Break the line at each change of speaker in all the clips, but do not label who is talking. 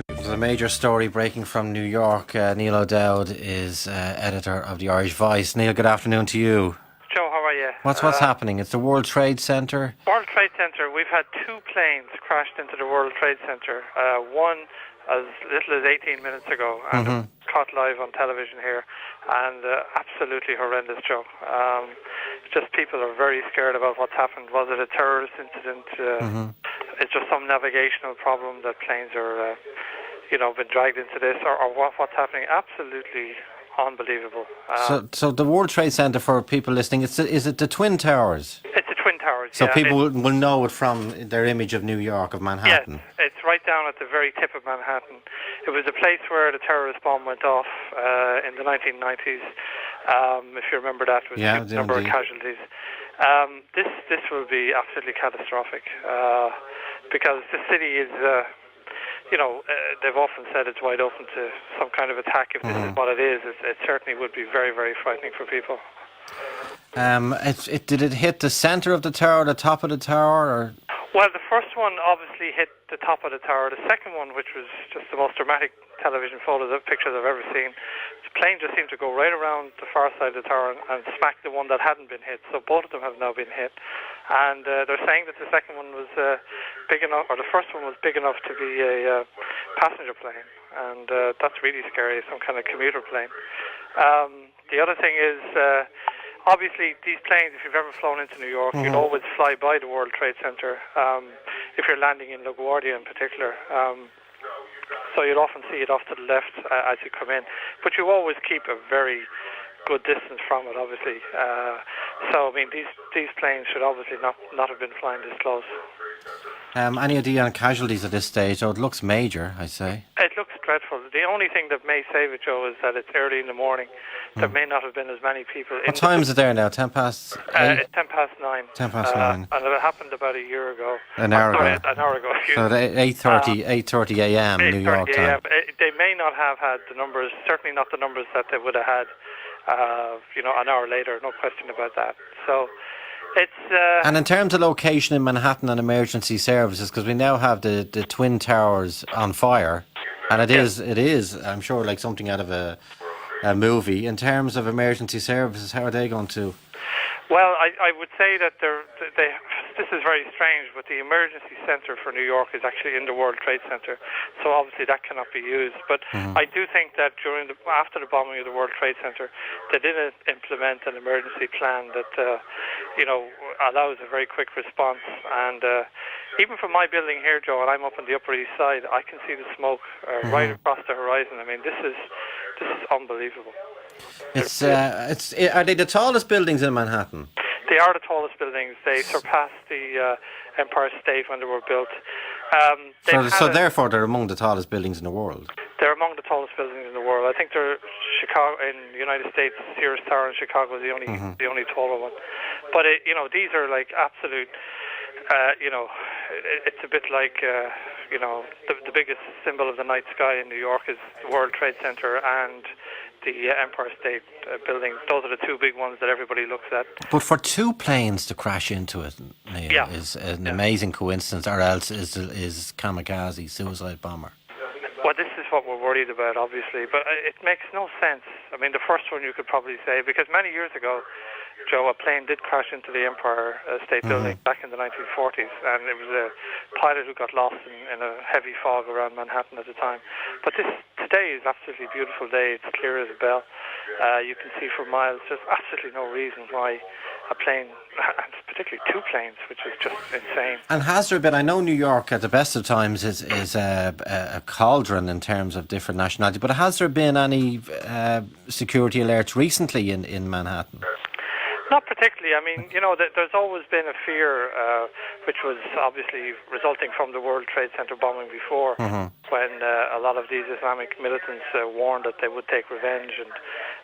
There's a major story breaking from New York. Neil O'Dowd is editor of the Irish Vice. Neil, good afternoon to you.
Joe, how are you?
What's happening? It's the World Trade Center.
World Trade Center. We've had two planes crashed into the World Trade Center. One as little as 18 minutes ago, and it caught live on television here, and absolutely horrendous, Joe. Just people are very scared about what's happened. Was it a terrorist incident? It's just some navigational problem that planes are, been dragged into this, or what's happening? Absolutely unbelievable.
So the World Trade Center, for people listening, is it the Twin Towers?
It's the Twin Towers.
So
yeah.
people will know it from their image of New York, of Manhattan.
Yes, it's right down at the very tip of Manhattan. It was a place where the terrorist bomb went off in the 1990s. If you remember that, with a number of casualties. This will be absolutely catastrophic because the city is. They've often said it's wide open to some kind of attack. If this is what it is, it certainly would be very, very frightening for people.
Did it hit the centre of the tower, the top of the tower, or?
Well, the first one obviously hit the top of the tower. The second one, which was just the most dramatic television pictures I've ever seen, the plane just seemed to go right around the far side of the tower and smack the one that hadn't been hit. So both of them have now been hit. And they're saying that the second one was big enough, or the first one was big enough to be a passenger plane. And that's really scary, some kind of commuter plane. The other thing is, obviously, these planes, if you've ever flown into New York, you'd always fly by the World Trade Center, if you're landing in LaGuardia in particular. So you'd often see it off to the left as you come in. But you always keep a very good distance from it, obviously. So, I mean, these planes should obviously not have been flying this close.
Any idea on casualties at this stage? Oh, it looks major, I say.
It looks dreadful. The only thing that may save it, Joe, is that it's early in the morning. There may not have been as many people.
What time is it there now? 10 past 8?
It's 10 past 9.
10 past 9.
And it happened about a year ago.
An hour ago.
An hour ago.
So at 8:30 a.m. New York time.
They may not have had the numbers, certainly not the numbers that they would have had, an hour later, no question about that. So it's...
and in terms of location in Manhattan and emergency services, because we now have the Twin Towers on fire, and it is, I'm sure, like something out of a movie. In terms of emergency services, how are they going to?
Well, I would say that this is very strange, but the emergency centre for New York is actually in the World Trade Center, so obviously that cannot be used. But I do think that after the bombing of the World Trade Center, they didn't implement an emergency plan that allows a very quick response. And even from my building here, Joe, and I'm up on the Upper East Side, I can see the smoke right across the horizon. I mean, this is unbelievable.
Are they the tallest buildings in Manhattan?
They are the tallest buildings. They surpassed the Empire State when they were built.
Therefore, they're among the tallest buildings in the world.
They're among the tallest buildings in the world. I think they're Chicago in the United States. Sears Tower in Chicago is the only taller one. But these are like absolute. It's a bit like the biggest symbol of the night sky in New York is the World Trade Center and the Empire State Building. Those are the two big ones that everybody looks at.
But for two planes to crash into it, Neil, is an amazing coincidence, or else is kamikaze, suicide bomber.
Well, this is what we're worried about, obviously, but it makes no sense. I mean, the first one you could probably say, because many years ago, Joe, a plane did crash into the Empire State Building back in the 1940s, and it was a pilot who got lost in a heavy fog around Manhattan at the time. But today is absolutely beautiful day. It's clear as a bell. You can see for miles. There's absolutely no reason why a plane, and particularly two planes, which is just insane.
And has there been, I know New York at the best of times is a cauldron in terms of different nationalities, but has there been any security alerts recently in Manhattan?
Not particularly. I mean, there's always been a fear, which was obviously resulting from the World Trade Center bombing before, when a lot of these Islamic militants warned that they would take revenge.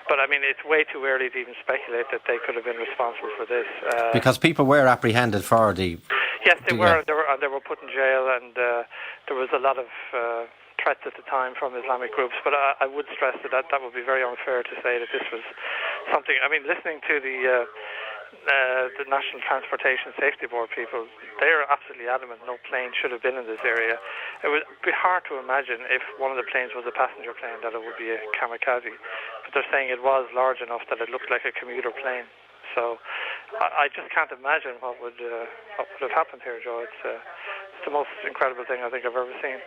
But I mean, it's way too early to even speculate that they could have been responsible for this.
Because people were apprehended for the...
Yes, they were. They were put in jail, and there was a lot of threats at the time from Islamic groups. But I would stress that would be very unfair to say that this was something. I mean, listening to the the National Transportation Safety Board people, they are absolutely adamant no plane should have been in this area. It would be hard to imagine if one of the planes was a passenger plane that it would be a kamikaze. But they're saying it was large enough that it looked like a commuter plane. So I just can't imagine what would have happened here, Joe. It's the most incredible thing I think I've ever seen.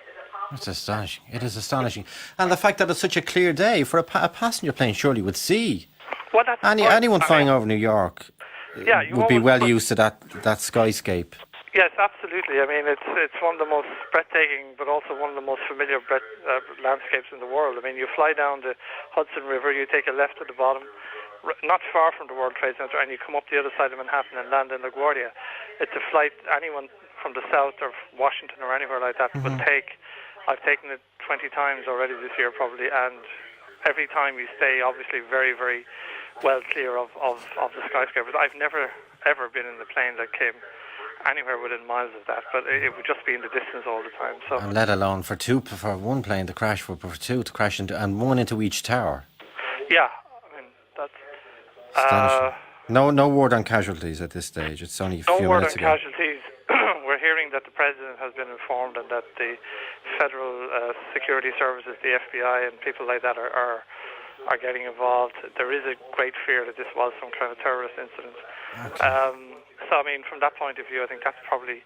It's astonishing. It is astonishing. And the fact that it's such a clear day for a passenger plane surely would see.
Well, that's
Anyone flying over New York would be well used to that skyscape.
Yes, absolutely. I mean, it's one of the most breathtaking, but also one of the most familiar landscapes in the world. I mean, you fly down the Hudson River, you take a left at the bottom, not far from the World Trade Center, and you come up the other side of Manhattan and land in LaGuardia. It's a flight anyone from the south or Washington or anywhere like that would take. I've taken it 20 times already this year probably, and every time you stay obviously very, very well clear of the skyscrapers. I've never ever been in the plane that came anywhere within miles of that, but it would just be in the distance all the time. So, and
let alone for one plane to crash, for two to crash into, and one into each tower.
Yeah, I mean that's
no word on casualties at this stage. It's only a few minutes ago.
No word on casualties. We're hearing that the president has been informed and that the federal security services, the FBI, and people like that are getting involved. There is a great fear that this was some kind of terrorist incident. Okay. So, I mean, from that point of view, I think that's probably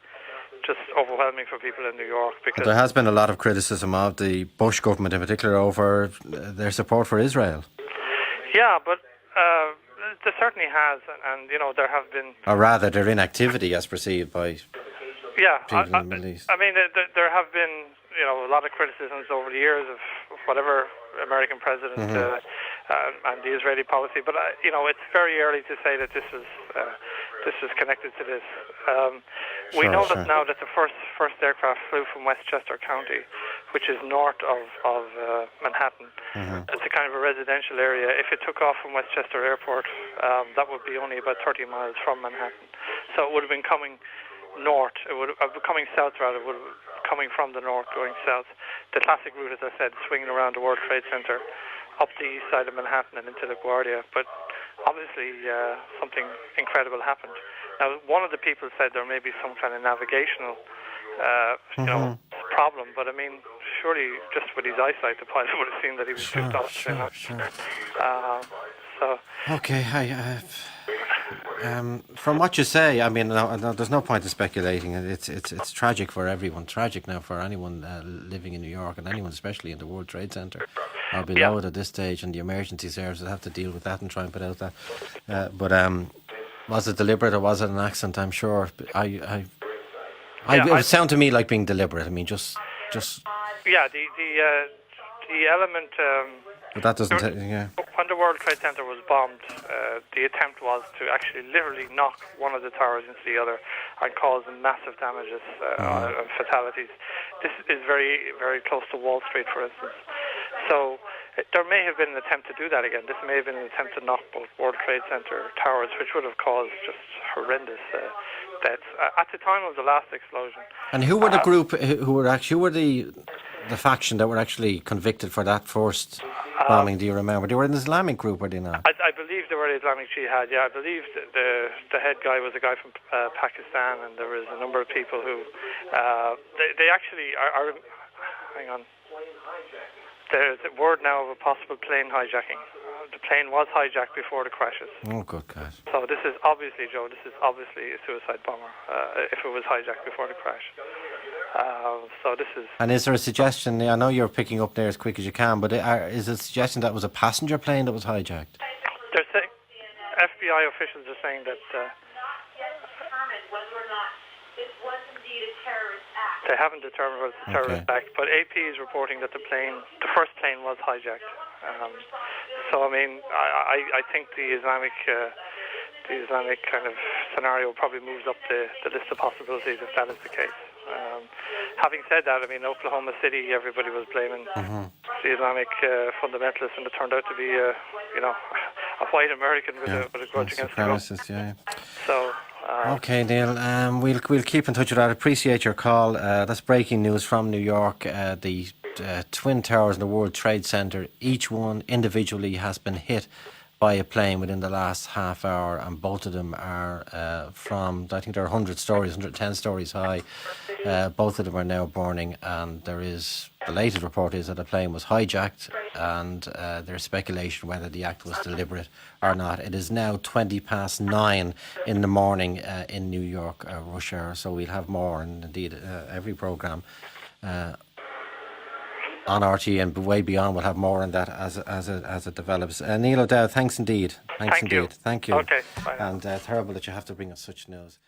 just overwhelming for people in New York. Because
there has been a lot of criticism of the Bush government in particular over their support for Israel.
Yeah, but there certainly has, and you know, there have been...
Or rather, their inactivity as perceived by people in the Middle East.
I mean, there have been, you know, a lot of criticisms over the years of whatever American president and the Israeli policy, but you know, it's very early to say that this is connected to this. We know that now that the first aircraft flew from Westchester County, which is north of Manhattan. It's a kind of a residential area. If it took off from Westchester Airport, that would be only about 30 miles from Manhattan. So it would have been coming north. It would have been coming south rather. It would have been coming from the north going south. The classic route, as I said, swinging around the World Trade Center, up the east side of Manhattan and into LaGuardia. But obviously something incredible happened. Now, one of the people said there may be some kind of navigational problem, but I mean, surely just with his eyesight, the pilot would have seen that he was too off.
Okay, from what you say, I mean, no, there's no point in speculating. It's tragic for everyone. Tragic now for anyone living in New York, and anyone especially in the World Trade Center or below it at this stage, and the emergency services have to deal with that and try and put out that. But was it deliberate or was it an accident? I'm sure. It would sound to me like being deliberate. I mean, just.
Yeah, the element.
But that doesn't.
When the World Trade Center was bombed, the attempt was to actually literally knock one of the towers into the other and cause massive damages and fatalities. This is very, very close to Wall Street, for instance. So there may have been an attempt to do that again. This may have been an attempt to knock both World Trade Center towers, which would have caused just horrendous deaths at the time of the last explosion.
And who were the group who were the faction that were actually convicted for that first bombing? Do you remember? They were an Islamic group, were they not?
I believe they were Islamic Jihad. Yeah, I believe the head guy was a guy from Pakistan, and there was a number of people who they actually are. Hang on. There's a word now of a possible plane hijacking. The plane was hijacked before the crashes.
Oh, good God.
So this is obviously, Joe, a suicide bomber if it was hijacked before the crash. So this is... And
is there a suggestion, I know you're picking up there as quick as you can, but is it a suggestion that it was a passenger plane that was hijacked?
They're saying, FBI officials are saying that... They haven't determined whether it's a terrorist act, but AP is reporting that the first plane was hijacked. So I mean, I think the Islamic kind of scenario probably moves up the list of possibilities if that is the case. Having said that, I mean, Oklahoma City, everybody was blaming the Islamic fundamentalists, and it turned out to be a white American with a grudge against the
gun.
So.
Okay, Neil. We'll keep in touch with that. I appreciate your call. That's breaking news from New York. The Twin Towers in the World Trade Center, each one individually has been hit by a plane within the last half hour, and both of them are from, I think there are 100 stories, 110 stories high. Both of them are now burning, and the latest report is that the plane was hijacked, and there's speculation whether the act was deliberate or not. It is now 9:20 in the morning in New York, rush hour, so we'll have more, and indeed every programme on RT and way beyond. We'll have more on that as it develops. Niall O'Dowd, thanks indeed. Thanks indeed. Thank you.
Okay, bye now.
And terrible that you have to bring us such news.